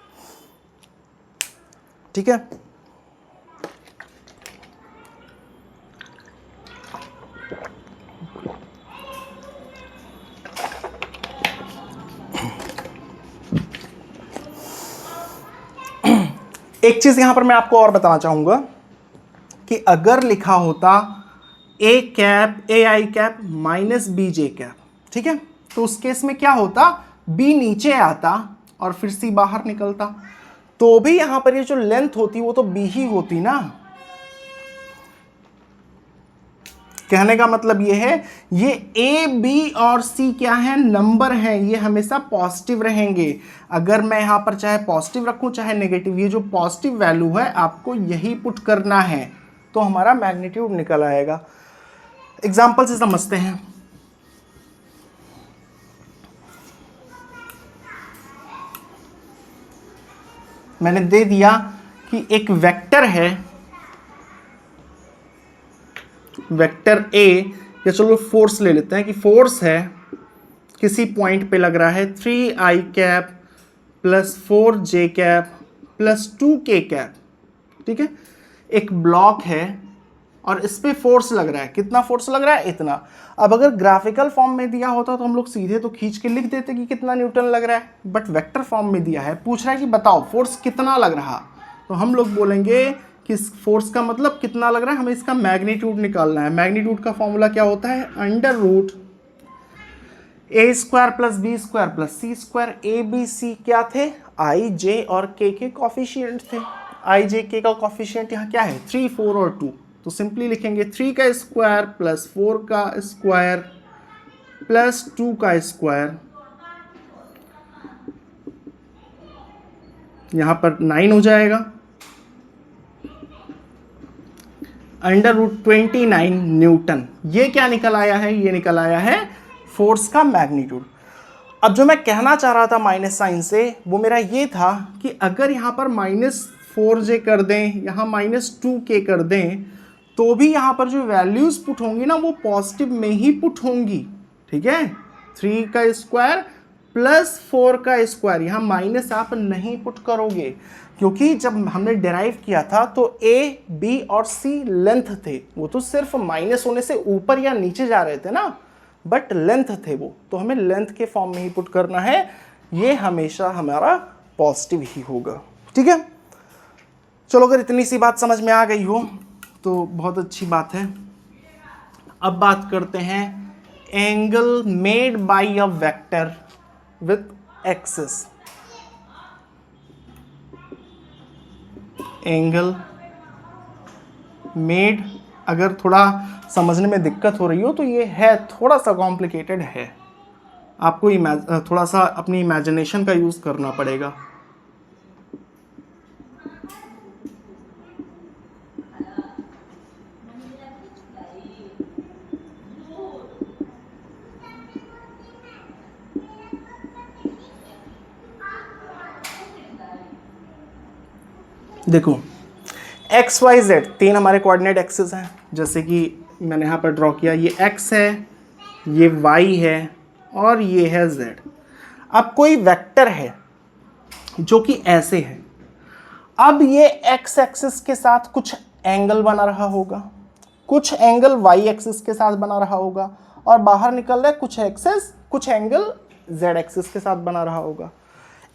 ठीक है, एक चीज यहां पर मैं आपको और बताना चाहूंगा कि अगर लिखा होता A cap A I cap minus B J cap, ठीक है, तो उस केस में क्या होता? बी नीचे आता और फिर सी बाहर निकलता, तो भी यहां पर ये जो लेंथ होती वो तो बी ही होती ना। कहने का मतलब ये है, ये ए बी और सी क्या है? नंबर हैं, ये हमेशा पॉजिटिव रहेंगे। अगर मैं यहां पर चाहे पॉजिटिव रखूं चाहे नेगेटिव, ये जो पॉजिटिव वैल्यू है आपको यही पुट करना है, तो हमारा मैग्नीट्यूड निकल आएगा। एग्जाम्पल से समझते हैं। मैंने दे दिया कि एक वेक्टर है, वेक्टर ए, या चलो फोर्स ले लेते हैं कि फोर्स है, किसी पॉइंट पे लग रहा है 3i cap plus 4j cap plus 2k cap. ठीक है, एक ब्लॉक है और इस पे फोर्स लग रहा है, कितना फोर्स लग रहा है? इतना। अब अगर ग्राफिकल फॉर्म में दिया होता तो हम लोग सीधे तो खींच के लिख देते कि कितना न्यूटन लग रहा है, बट वेक्टर फॉर्म में दिया है, पूछ रहा है कि बताओ फोर्स कितना लग रहा, तो हम लोग बोलेंगे कि फोर्स का मतलब कितना लग रहा है, हमें इसका मैग्नीट्यूड निकालना है। मैग्नीट्यूड का फॉर्मूला क्या होता है? Under root A square plus B square plus C square. A B C क्या थे? आई जे और के कॉफिशिएंट थे। आई जे के का कॉफिशिएंट यहाँ क्या है? 3 4 और 2, तो सिंपली लिखेंगे 3 का स्क्वायर प्लस 4 का स्क्वायर प्लस 2 का स्क्वायर, यहाँ पर 9 हो जाएगा, अंडर रूट 29 न्यूटन। ये क्या निकल आया है? ये निकल आया है फोर्स का मैग्नीट्यूड। अब जो मैं कहना चाह रहा था माइनस साइन से, वो मेरा ये था कि अगर यहाँ पर -4j कर दें, यहाँ -2k कर दें, तो भी यहाँ पर जो वैल्यूज पुट होंगी ना वो पॉजिटिव में ही पुट होंगी। ठीक है, 3 का स्क्वायर प्लस 4 का स्क्वायर, यहाँ माइनस आप नहीं पुट करोगे, क्योंकि जब हमने डिराइव किया था तो ए बी और सी लेंथ थे, वो तो सिर्फ माइनस होने से ऊपर या नीचे जा रहे थे ना, बट लेंथ थे वो, तो हमें लेंथ के फॉर्म में ही पुट करना है, ये हमेशा हमारा पॉजिटिव ही होगा। ठीक है, चलो अगर इतनी सी बात समझ में आ गई हो तो बहुत अच्छी बात है। अब बात करते हैं angle made by a vector with axis. Angle made, अगर थोड़ा समझने में दिक्कत हो रही हो तो ये है थोड़ा सा कॉम्प्लिकेटेड है, आपको थोड़ा सा अपनी इमेजिनेशन का यूज़ करना पड़ेगा। देखो एक्स वाई जेड 3 हमारे कोऑर्डिनेट एक्सिस हैं, जैसे कि मैंने यहाँ पर ड्रॉ किया, ये एक्स है, ये वाई है और ये है जेड। अब कोई वेक्टर है जो कि ऐसे है, अब ये एक्स एक्सिस के साथ कुछ एंगल बना रहा होगा, कुछ एंगल वाई एक्सिस के साथ बना रहा होगा, और बाहर निकल रहा है कुछ एंगल जेड एक्सिस के साथ बना रहा होगा।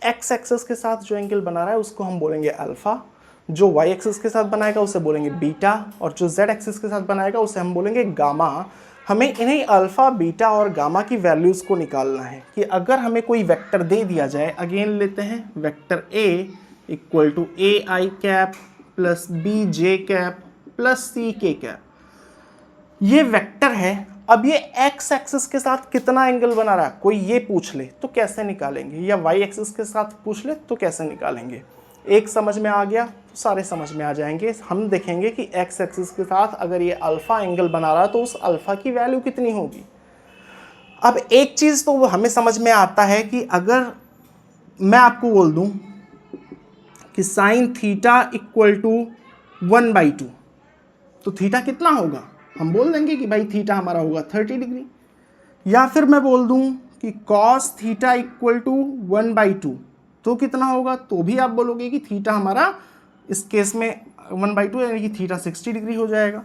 एक्स एक्सिस के साथ जो एंगल बना रहा है उसको हम बोलेंगे अल्फा, जो वाई एक्सिस के साथ बनाएगा उसे बोलेंगे बीटा, और जो जेड एक्सिस के साथ बनाएगा उसे हम बोलेंगे गामा। हमें इन्हीं अल्फा, बीटा और गामा की वैल्यूज़ को निकालना है कि अगर हमें कोई वेक्टर दे दिया जाए, अगेन लेते हैं vector A equal to A I cap plus B J cap plus C K cap, ये वेक्टर है। अब ये एक्स एक्सिस के साथ कितना एंगल बना रहा है कोई ये पूछ ले तो कैसे निकालेंगे, या वाई एक्सिस के साथ पूछ ले तो कैसे निकालेंगे। एक समझ में आ गया तो सारे समझ में आ जाएंगे। हम देखेंगे कि एक्स एक्सिस के साथ अगर ये अल्फा एंगल बना रहा है तो उस अल्फा की वैल्यू कितनी होगी। अब एक चीज़ तो हमें समझ में आता है कि अगर मैं आपको बोल दूं कि साइन थीटा इक्वल टू 1/2, तो थीटा कितना होगा, हम बोल देंगे कि भाई थीटा हमारा होगा 30 डिग्री। या फिर मैं बोल दूं कि कॉस थीटा इक्वल टू 1/2, तो कितना होगा, तो भी आप बोलोगे कि थीटा हमारा इस केस में 1/2 यानी कि थीटा 60 डिग्री हो जाएगा।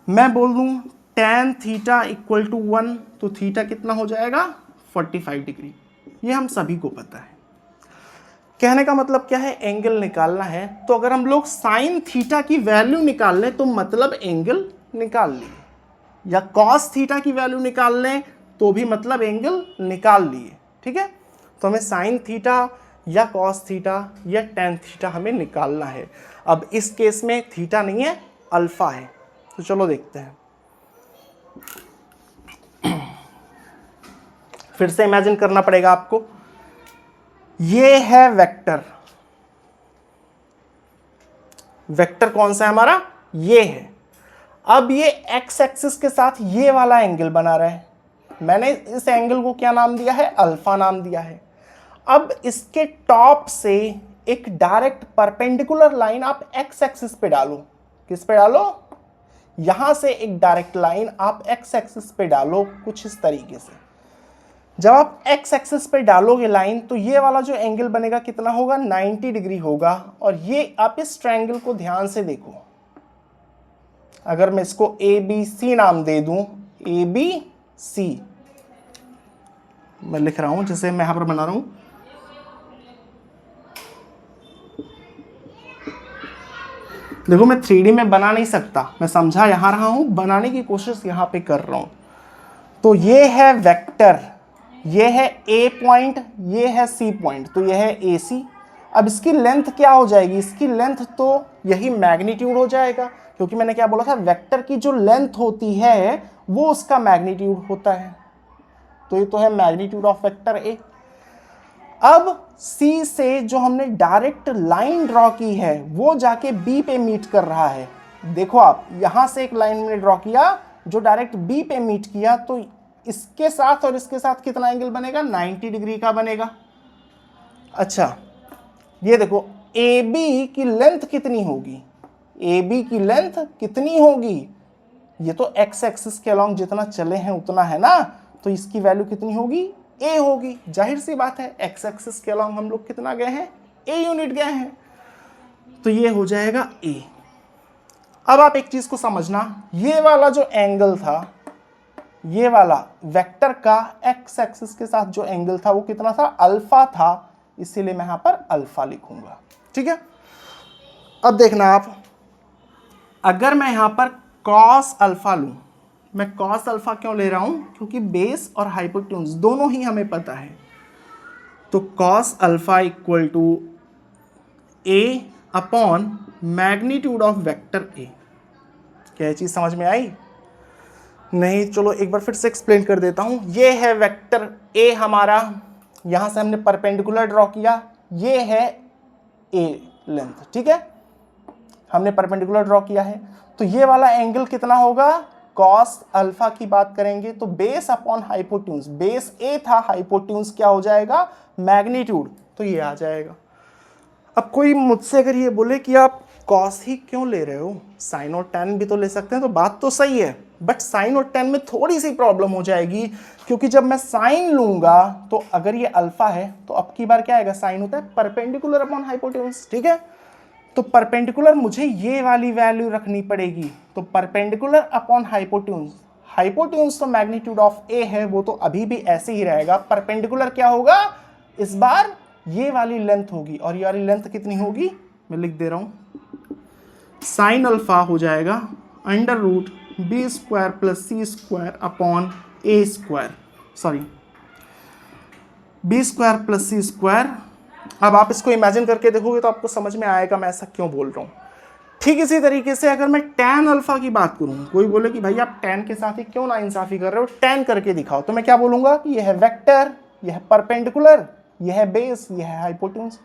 मैं बोल दूं tan थीटा इक्वल टू 1, तो थीटा कितना हो जाएगा 45 डिग्री। ये हम सभी को पता है। कहने का मतलब क्या है, एंगल निकालना है तो अगर हम लोग साइन थीटा की वैल्यू निकाल लें तो मतलब एंगल निकाल लिए, या कॉस थीटा की वैल्यू निकाल लें तो भी मतलब एंगल निकाल लिए। ठीक है, तो हमें साइन थीटा या कॉस थीटा या टेन थीटा हमें निकालना है। अब इस केस में थीटा नहीं है, अल्फा है, तो चलो देखते हैं। फिर से इमेजिन करना पड़ेगा आपको। ये है वेक्टर, वेक्टर कौन सा है हमारा, ये है। अब ये एक्स एक्सिस के साथ ये वाला एंगल बना रहा है, मैंने इस एंगल को क्या नाम दिया है, अल्फा नाम दिया है। अब इसके टॉप से एक डायरेक्ट परपेंडिकुलर लाइन आप एक्स एक्सिस पे डालो। किस पे डालो, यहां से एक डायरेक्ट लाइन आप एक्स एक्सिस पे डालो कुछ इस तरीके से। जब आप एक्स एक्सिस पे डालोगे लाइन तो ये वाला जो एंगल बनेगा कितना होगा, 90 डिग्री होगा। और ये आप इस ट्रायंगल को ध्यान से देखो, अगर मैं इसको ए बी सी नाम दे दूं, ए बी सी मैं लिख रहा हूं, जैसे मैं यहां पर बना रहा हूं, देखो मैं 3D में बना नहीं सकता, मैं समझा यहां रहा हूं, बनाने की कोशिश यहां पे कर रहा हूं। तो ये है वेक्टर, ये है ए पॉइंट, ये है सी पॉइंट, तो ये है ए सी। अब इसकी लेंथ क्या हो जाएगी, इसकी लेंथ तो यही मैग्नीट्यूड हो जाएगा, क्योंकि मैंने क्या बोला था, वेक्टर की जो लेंथ होती है वो उसका मैग्नीट्यूड होता है। तो ये तो है मैग्नीट्यूड ऑफ वेक्टर ए। अब C से जो हमने डायरेक्ट लाइन ड्रॉ की है वो जाके B पे मीट कर रहा है। देखो आप, यहां से एक लाइन मैंने ड्रॉ किया जो डायरेक्ट B पे मीट किया, तो इसके साथ और इसके साथ कितना एंगल बनेगा, 90 डिग्री का बनेगा। अच्छा, ये देखो AB की लेंथ कितनी होगी, AB की लेंथ कितनी होगी, ये तो एक्स एक्सिस के अलॉन्ग जितना चले हैं उतना है ना, तो इसकी वैल्यू कितनी होगी, ए होगी। जाहिर सी बात है, एक्स एक्सिस के अलॉन्ग हम लोग कितना गए हैं, ए यूनिट गए हैं, तो ये हो जाएगा ए। अब आप एक चीज को समझना, ये वाला जो एंगल था, ये वाला वेक्टर का एक्स एक्सिस के साथ जो एंगल था वो कितना था, अल्फा था, इसीलिए मैं यहां पर अल्फा लिखूंगा। ठीक है, अब देखना आप, अगर मैं यहां पर कॉस अल्फा लूं, मैं कॉस अल्फा क्यों ले रहा हूं, क्योंकि बेस और हाइपोटेन्यूज दोनों ही हमें पता है। तो cos alpha equal to A upon magnitude of vector A. क्या चीज समझ में आई, नहीं, चलो एक बार फिर से एक्सप्लेन कर देता हूं। ये है वेक्टर ए हमारा, यहां से हमने परपेंडिकुलर ड्रॉ किया, ये है ए लेंथ। ठीक है, हमने परपेंडिकुलर ड्रॉ किया है, तो ये वाला एंगल कितना होगा, कॉस अल्फा की बात करेंगे तो बेस अपॉन हाइपोटेन्यूज, बेस ए था, हाइपोटेन्यूज क्या हो जाएगा, मैग्नीट्यूड, तो ये आ जाएगा। अब कोई मुझसे अगर ये बोले कि आप कॉस ही क्यों ले रहे हो, साइन और टैन भी तो ले सकते हैं, तो बात तो सही है, बट साइन और टैन में थोड़ी सी प्रॉब्लम हो जाएगी, क्योंकि जब मैं साइन लूंगा तो अगर ये अल्फा है तो अब की बार क्या आएगा, साइन होता है परपेंडिकुलर अपॉन हाइपोटेन्यूज, ठीक है। तो परपेंडिकुलर मुझे ये वाली वैल्यू रखनी पड़ेगी, तो परपेंडिकुलर अपॉन हाइपोटेन्यूज, हाइपोटेन्यूज तो मैग्नीट्यूड ऑफ ए है, वो तो अभी भी ऐसे ही रहेगा। परपेंडिकुलर क्या होगा, इस बार ये वाली लेंथ होगी, और ये वाली लेंथ कितनी होगी, मैं लिख दे रहा हूं, साइन अल्फा हो जाएगा under root B square plus C square upon A square, sorry B square plus C square. अब आप इसको इमेजिन करके देखोगे तो आपको समझ में आएगा मैं ऐसा क्यों बोल रहा हूँ। ठीक इसी तरीके से अगर मैं tan अल्फा की बात करूँ, कोई बोले कि भाई आप tan के साथ ही क्यों नाइंसाफी कर रहे हो, tan करके दिखाओ, तो मैं क्या बोलूँगा कि यह है वेक्टर, यह है परपेंडिकुलर, यह है बेस, यह है हाइपोटेन्यूज।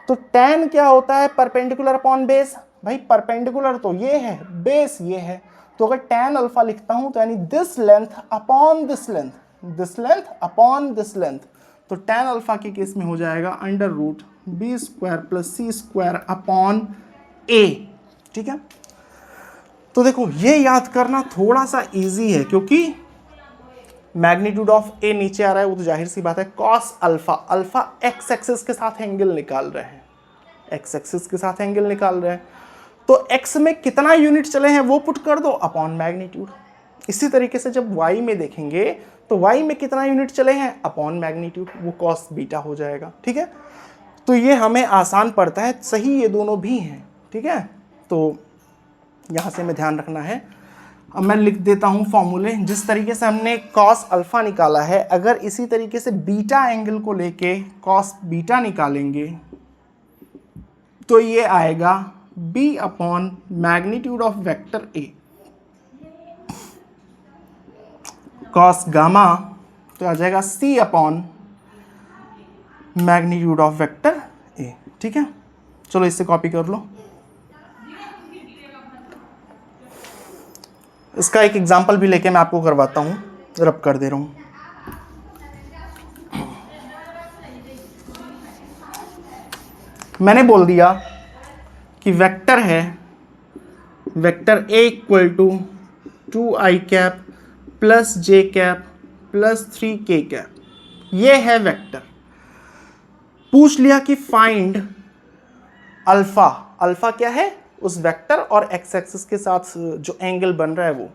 तो tan क्या होता है, परपेंडिकुलर अपॉन बेस, भाई परपेंडिकुलर तो ये है, बेस ये है, तो अगर tan अल्फा लिखता हूँ तो यानी this length upon this length, this length upon this length, तो tan अल्फा के केस में हो जाएगा under root B square plus C square upon A, ठीक है। तो देखो ये याद करना थोड़ा सा इजी है, क्योंकि मैग्नीट्यूड ऑफ ए नीचे आ रहा है, वो तो जाहिर सी बात है, cos alpha, alpha x axis के साथ एंगल निकाल रहे हैं, एक्स एक्सिस के साथ एंगल निकाल रहे हैं, तो एक्स में कितना यूनिट चले हैं वो पुट कर दो अपॉन मैग्नीट्यूड। इसी तरीके से जब वाई में देखेंगे तो वाई में कितना यूनिट चले हैं अपॉन मैग्नीट्यूड, वो कॉस बीटा हो जाएगा, ठीक है। तो ये हमें आसान पड़ता है, सही ये दोनों भी हैं, ठीक है। तो यहाँ से हमें ध्यान रखना है। अब मैं लिख देता हूँ फॉर्मूले, जिस तरीके से हमने कॉस अल्फा निकाला है, अगर इसी तरीके से बीटा एंगल को लेके कॉस बीटा निकालेंगे तो ये आएगा b upon magnitude of vector a, cos gamma तो आ जाएगा c upon magnitude of vector a, ठीक है। चलो इससे कॉपी कर लो। इसका एक एग्जांपल भी लेके मैं आपको करवाता हूं, रब कर दे रहा हूं। मैंने बोल दिया कि वेक्टर है, vector a equal to 2i cap plus j cap plus 3k cap, ये है वेक्टर। पूछ लिया कि फाइंड अल्फा, अल्फा क्या है, उस वेक्टर और एक्स एक्सिस के साथ जो एंगल बन रहा है वो,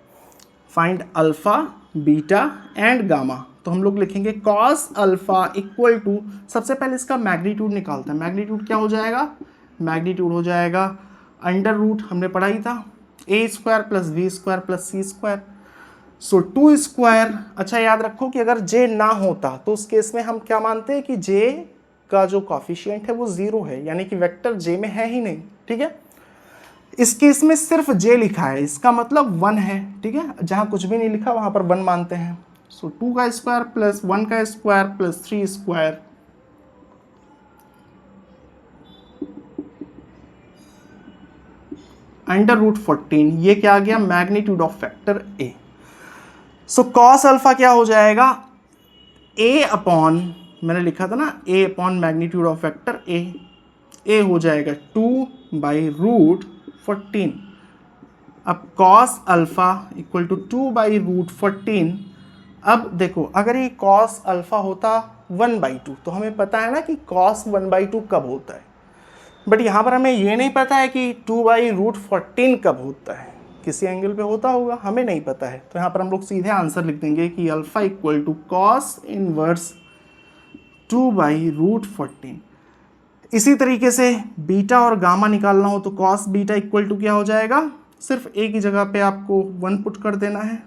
find alpha beta and gamma. तो हम लोग लिखेंगे कॉस अल्फा इक्वल टू, सबसे पहले इसका मैग्नीट्यूड निकालते हैं, मैग्नीट्यूड क्या हो जाएगा, मैग्नीट्यूड हो जाएगा अंडर रूट, हमने पढ़ा ही था, A square plus B square plus C square, so 2 square. अच्छा याद रखो कि अगर जे ना होता तो उस केस में हम क्या मानते हैं कि जे का जो कॉफिशिएंट है वो 0 है, यानी कि वेक्टर जे में है ही नहीं, ठीक है। इस केस में सिर्फ j लिखा है, इसका मतलब 1 है, ठीक है, जहां कुछ भी नहीं लिखा वहां पर 1 मानते हैं। सो 2 का स्क्वायर प्लस 1 का square plus 3 square, under root 14, ये क्या आ गया, magnitude of factor a। So cos alpha क्या हो जाएगा, a अपॉन, मैंने लिखा था ना a upon magnitude of factor a हो जाएगा 2 बाई रूट 14। अब cos alpha equal to 2 by root 14। अब देखो अगर ये कॉस अल्फा होता 1/2 तो हमें पता है ना कि कॉस 1/2 कब होता है, बट यहाँ पर हमें ये नहीं पता है कि 2 बाई रूट 14 कब होता है, किसी एंगल पे होता होगा, हमें नहीं पता है। तो यहाँ पर हम लोग सीधे आंसर लिख देंगे कि alpha equal to cos inverse 2 by root 14। इसी तरीके से बीटा और गामा निकालना हो तो कॉस बीटा इक्वल टू क्या हो जाएगा, सिर्फ एक ही जगह पे आपको 1 पुट कर देना है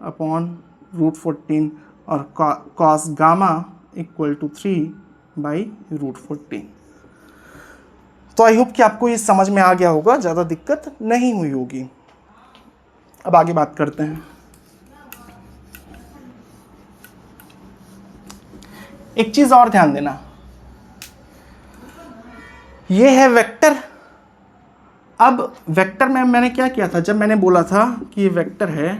अपॉन रूट 14, और cos gamma equal to 3 by root 14। तो आई होप कि आपको ये समझ में आ गया होगा, ज़्यादा दिक्कत नहीं हुई होगी। अब आगे बात करते हैं। एक चीज़ और ध्यान देना, ये है वेक्टर। अब वेक्टर में मैंने क्या किया था, जब मैंने बोला था कि ये वेक्टर है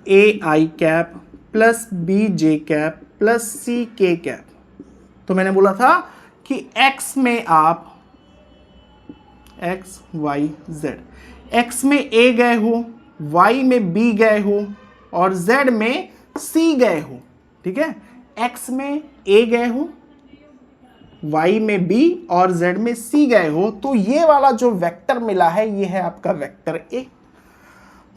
A I cap plus B J cap plus C K cap, तो मैंने बोला था कि एक्स में आप एक्स वाई जेड, एक्स में ए गए हो, वाई में बी गए हो और जेड में सी गए हो, ठीक है। एक्स में ए गए हो, वाई में बी और जेड में सी गए हो, तो ये वाला जो वेक्टर मिला है ये है आपका वेक्टर ए।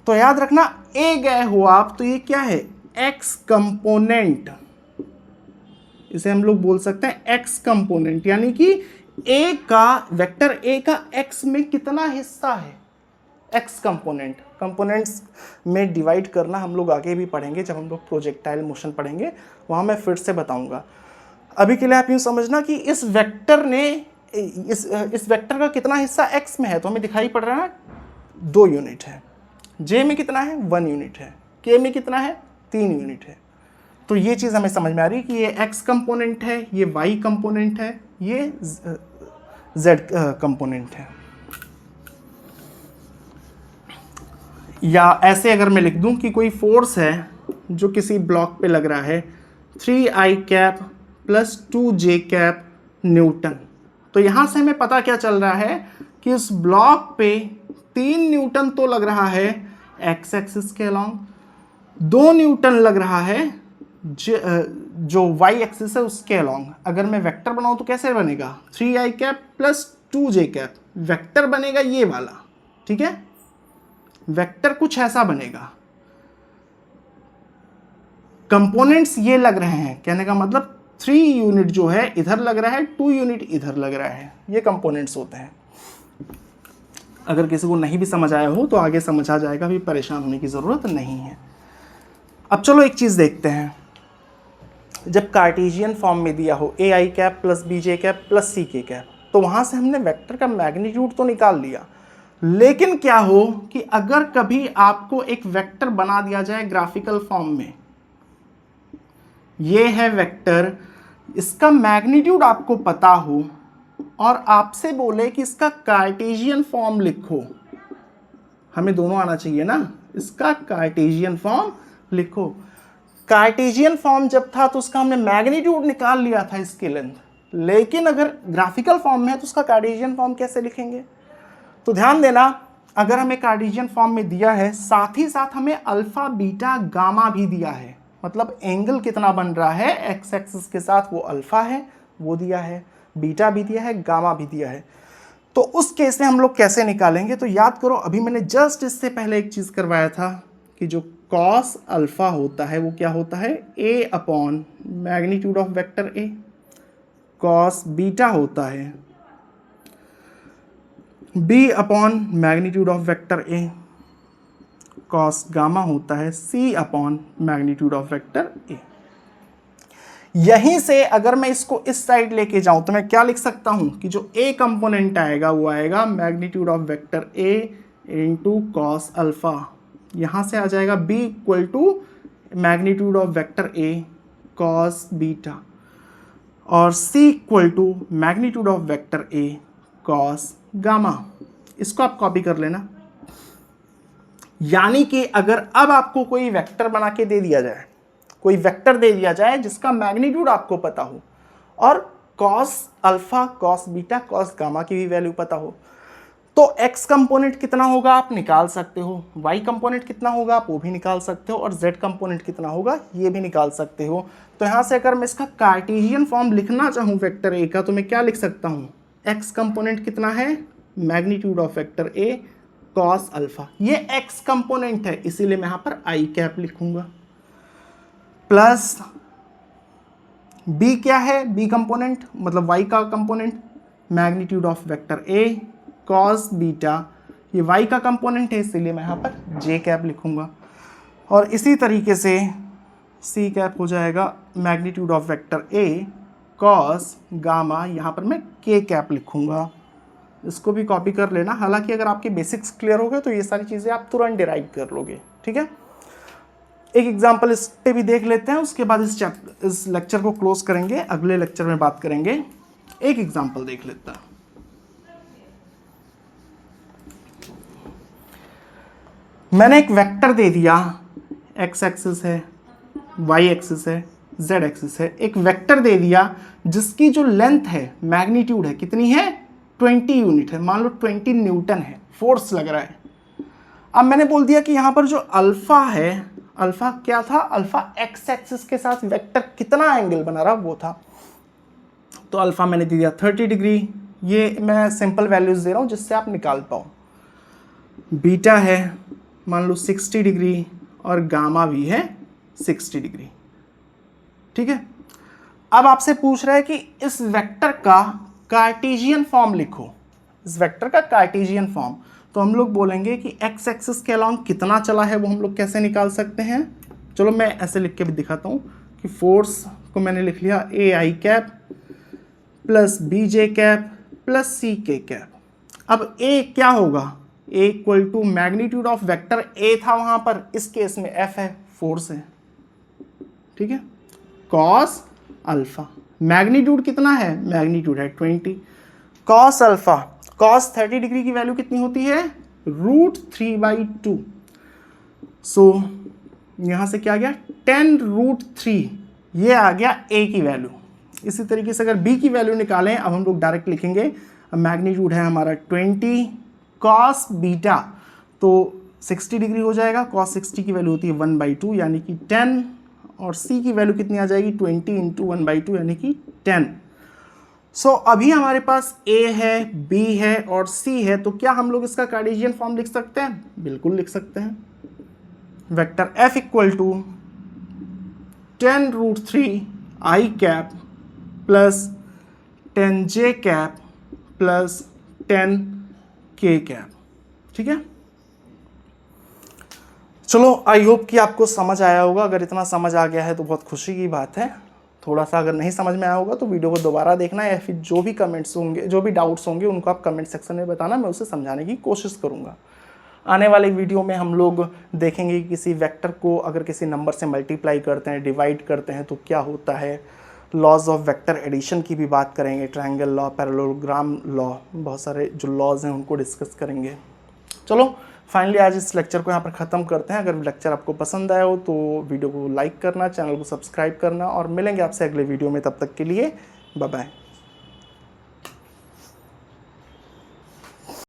तो याद रखना ए गए हो आप, तो ये क्या है, एक्स कंपोनेंट, इसे हम लोग बोल सकते हैं एक्स कंपोनेंट, यानी कि ए का, वेक्टर ए का एक्स में कितना हिस्सा है, एक्स कंपोनेंट। कंपोनेंट्स में डिवाइड करना हम लोग आगे भी पढ़ेंगे, जब हम लोग प्रोजेक्टाइल मोशन पढ़ेंगे वहाँ मैं फिर से बताऊंगा। अभी के लिए आप यूँ समझना कि इस वेक्टर ने, इस वेक्टर का कितना हिस्सा एक्स में है, तो हमें दिखाई पड़ रहा है 2 यूनिट है, जे में कितना है 1 यूनिट है, के में कितना है 3 यूनिट है। तो ये चीज़ हमें समझ में आ रही है कि ये एक्स कंपोनेंट है, ये वाई कंपोनेंट है, ये जेड कंपोनेंट है। या ऐसे अगर मैं लिख दूं कि कोई फोर्स है जो किसी ब्लॉक पे लग रहा है 3i cap plus 2j cap Newton, तो यहाँ से हमें पता क्या चल रहा है कि उस ब्लॉक पे 3 न्यूटन तो लग रहा है एक्स एक्सिस के अलॉन्ग, 2 न्यूटन लग रहा है जो वाई एक्सिस है उसके अलॉन्ग। अगर मैं वेक्टर बनाऊं तो कैसे बनेगा, 3i cap plus 2j cap, vector बनेगा ये वाला, ठीक है, वेक्टर कुछ ऐसा बनेगा। कंपोनेंट्स ये लग रहे हैं, कहने का मतलब 3 यूनिट जो है इधर लग रहा है, 2 यूनिट इधर लग रहा है, ये कंपोनेंट्स होते हैं। अगर किसी को नहीं भी समझ आया हो तो आगे समझ आ जाएगा, भी परेशान होने की ज़रूरत नहीं है। अब चलो एक चीज़ देखते हैं, जब कार्टेशियन फॉर्म में दिया हो ai cap plus bj cap plus ck cap, तो वहाँ से हमने वेक्टर का मैग्नीट्यूड तो निकाल लिया, लेकिन क्या हो कि अगर कभी आपको एक वेक्टर बना दिया जाए ग्राफिकल फॉर्म में, ये है वेक्टर, इसका मैग्नीट्यूड आपको पता हो और आपसे बोले कि इसका कार्टेशियन फॉर्म लिखो, हमें दोनों आना चाहिए ना, इसका कार्टेशियन फॉर्म लिखो। कार्टेशियन फॉर्म जब था तो उसका हमने मैग्नीट्यूड निकाल लिया था, इसकी लेंथ, लेकिन अगर ग्राफिकल फॉर्म में है तो उसका कार्टेशियन फॉर्म कैसे लिखेंगे। तो ध्यान देना, अगर हमें कार्टेशियन फॉर्म में दिया है, साथ ही साथ हमें अल्फा बीटा गामा भी दिया है, मतलब एंगल कितना बन रहा है एक्स एक्सिस के साथ, वो अल्फा है वो दिया है, बीटा भी दिया है, गामा भी दिया है। तो उस केस में हम लोग कैसे निकालेंगे, तो याद करो अभी मैंने जस्ट इससे पहले एक चीज़ करवाया था कि जो कॉस अल्फा होता है वो क्या होता है, A upon magnitude of vector A, cos beta होता है B upon magnitude of vector A, cos gamma होता है C upon magnitude of vector A. यहीं से अगर मैं इसको इस साइड लेके जाऊं तो मैं क्या लिख सकता हूं कि जो ए कंपोनेंट आएगा वो आएगा magnitude of vector A into cos alpha, यहां से आ जाएगा B equal to magnitude of vector A cos beta, और C equal to magnitude of vector A cos gamma. इसको आप कॉपी कर लेना। यानी कि अगर अब आपको कोई वेक्टर बना के दे दिया जाए, कोई वेक्टर दे दिया जाए जिसका मैग्नीट्यूड आपको पता हो और cos alpha cos beta cos gamma की भी वैल्यू पता हो, तो x कंपोनेंट कितना होगा आप निकाल सकते हो, y कंपोनेंट कितना होगा आप वो भी निकाल सकते हो, और z कंपोनेंट कितना होगा ये भी निकाल सकते हो। तो यहाँ से अगर मैं इसका कार्टेशियन फॉर्म लिखना चाहूँ वेक्टर a का, तो मैं क्या लिख सकता हूँ, x कंपोनेंट कितना है magnitude of vector a cos alpha, ये x कंपोनेंट है इसीलिए मैं यहाँ पर i कैप लिखूंगा, प्लस b क्या है, b कंपोनेंट मतलब y का component magnitude of vector a cos beta, ये y का कंपोनेंट है इसीलिए मैं यहाँ पर j कैप लिखूंगा, और इसी तरीके से c कैप हो जाएगा magnitude of vector a cos gamma, यहाँ पर मैं k कैप लिखूंगा। इसको भी कॉपी कर लेना, हालांकि अगर आपके बेसिक्स क्लियर हो गए तो ये सारी चीज़ें आप तुरंत डिराइव कर लोगे, ठीक है। एक एग्जांपल इस पे भी देख लेते हैं, उसके बाद इस लेक्चर को क्लोज करेंगे, अगले लेक्चर में बात करेंगे। एक एग्जांपल देख लेता है। मैंने एक वेक्टर दे दिया, एक्स एक्सिस है, वाई एक्सिस है, जेड एक्सिस है, एक वेक्टर दे दिया जिसकी जो लेंथ है मैग्नीट्यूड है कितनी है 20 यूनिट है, मान लो 20 न्यूटन है, फोर्स लग रहा है। अब मैंने बोल दिया कि यहाँ पर जो अल्फा है, अल्फा क्या था, अल्फा एक्स एक्सिस के साथ वेक्टर कितना एंगल बना रहा वो था। तो अल्फा मैंने दे दिया 30 डिग्री, ये मैं सिंपल वैल्यूज दे रहा हूँ जिससे आप निकाल पाओ। बीटा है मान लो 60 डिग्री और गामा भी है 60 डिग्री, ठीक है। अब आपसे पूछ रहा है कि इस वेक्टर का कार्टेशियन फॉर्म लिखो, इस वेक्टर का कार्टेशियन फॉर्म। तो हम लोग बोलेंगे कि एक्स एक्सिस के अलॉन्ग कितना चला है वो हम लोग कैसे निकाल सकते हैं। चलो मैं ऐसे लिख के भी दिखाता हूँ कि फोर्स को मैंने लिख लिया A I cap plus B J cap plus C K cap. अब ए क्या होगा, A equal to magnitude of vector A था वहाँ पर, इस केस में एफ है, फोर्स है, ठीक है। कॉस अल्फा, मैग्नीट्यूड कितना है, मैग्नीट्यूड है 20। कॉस अल्फा, कॉस 30 डिग्री की वैल्यू कितनी होती है, √3/2। सो यहाँ से क्या आ गया 10√3, ये आ गया ए की वैल्यू। इसी तरीके से अगर बी की वैल्यू निकालें, अब हम लोग डायरेक्ट लिखेंगे, मैग्नीट्यूड है हमारा 20, कॉस बीटा तो 60 डिग्री हो जाएगा, कॉस 60 की वैल्यू होती है 1/2 यानी कि 10, और सी की वैल्यू कितनी आ जाएगी 20 × 1/2 यानी कि 10। सो अभी हमारे पास ए है, बी है और सी है, तो क्या हम लोग इसका कार्टेशियन फॉर्म लिख सकते हैं, बिल्कुल लिख सकते हैं। Vector F equal to 10√3 i cap plus 10j cap plus 10k cap, ठीक है। चलो आई होप कि आपको समझ आया होगा, अगर इतना समझ आ गया है तो बहुत खुशी की बात है। थोड़ा सा अगर नहीं समझ में आया होगा तो वीडियो को दोबारा देखना, या फिर जो भी कमेंट्स होंगे, जो भी डाउट्स होंगे उनको आप कमेंट सेक्शन में बताना, मैं उसे समझाने की कोशिश करूँगा। आने वाले वीडियो में हम लोग देखेंगे कि किसी वेक्टर को अगर किसी नंबर से मल्टीप्लाई करते हैं, डिवाइड करते हैं तो क्या होता है। लॉज ऑफ वेक्टर एडिशन की भी बात करेंगे, ट्रायंगल लॉ, पैरेललोग्राम लॉ, बहुत सारे जो लॉज हैं उनको डिस्कस करेंगे। चलो फाइनली आज इस लेक्चर को यहाँ पर ख़त्म करते हैं। अगर लेक्चर आपको पसंद आया हो तो वीडियो को लाइक करना, चैनल को सब्सक्राइब करना, और मिलेंगे आपसे अगले वीडियो में। तब तक के लिए बाय बाय।